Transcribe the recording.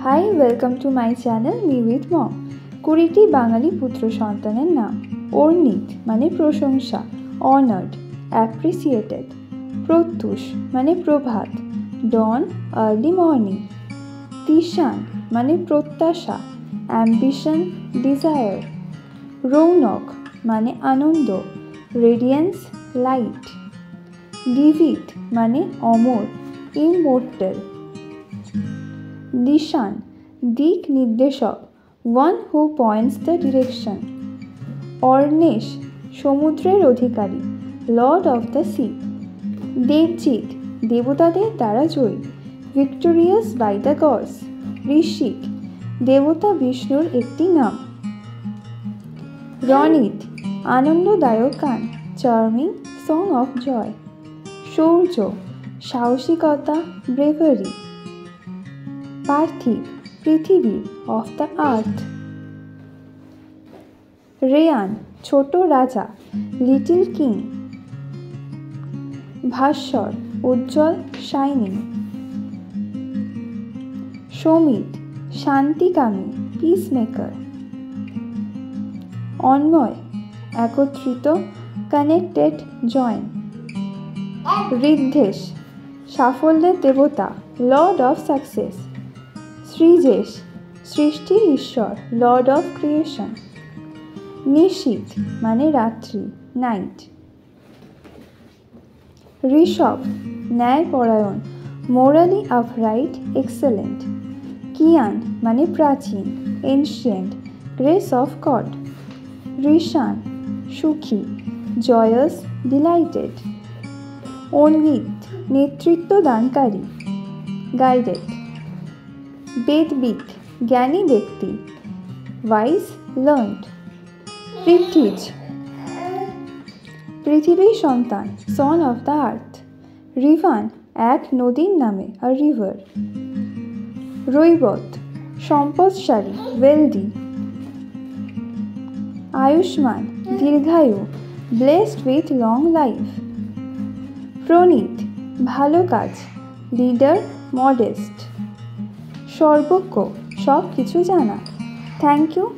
High, welcome to my channel me with mom. 20টি বাঙালি পুত্র সন্তানের নাম। অর্ণিত মানে প্রশংসা, অনার্ড, অ্যাপ্রিসিয়েটেড। প্রত্যুষ মানে প্রভাত, ডন, আর্লি মর্নিং। তিশান মানে প্রত্যাশা, অ্যাম্বিশন, ডিজায়ার। রৌনক মানে আনন্দ, রেডিয়েন্স, লাইট। ডিভিড মানে অমর, ইমমর্টাল। দিশান দিক নির্দেশক, one who points the direction. Arnesh সমুদ্রের অধিকারী, lord of the sea. Debjit দেবতাদের দ্বারা জয়ী, victorious by the gods. Rishik দেবতা বিষ্ণুর একটি নাম। রণিত আনন্দদায়ক গান, charming song of joy. Shaurya সাহসিকতা, ব্রেভারি। পার্থিব পৃথিবী, অফ দ্য আর্থ। রেয়ান ছোট রাজা, লিটল কিং। ভাস্বর উজ্জ্বল, শাইনিং। সমিত শান্তিকামী, পিসমেকার। অন্ময় একত্রিত, কানেক্টেড, জয়েন। ঋদ্ধেশ সাফল্যের দেবতা, লর্ড অফ সাকসেস। সৃজেশ সৃষ্টির ঈশ্বর, লর্ড অফ ক্রিয়েশন। নিশীথ মানে রাত্রি, নাইট। ঋষভ ন্যায়পরায়ণ, মোরালি আপরাইট, এক্সেলেন্ট। কিয়ান মানে প্রাচীন, ancient, grace of god. Rishan সুখী, জয়াস, ডিলাইটেড। অন্বিত নেতৃত্ব দানকারী, গাইডেড। বেদবিক জ্ঞানী ব্যক্তি, ওয়াইজ, লার্নড। পৃথ্বীজ পৃথিবীর সন্তান, son of the earth. Rivan এক নদীর নামে, আ রিভার। রৈবত সম্পদশালী, ওয়েলদি। আয়ুষ্মান দীর্ঘায়ু, ব্লেসড উইথ লং লাইফ। প্রণীত ভালো কাজ, লিডার, মডেস্ট। সর্বজ্ঞ সব কিছু জানা। Thank you.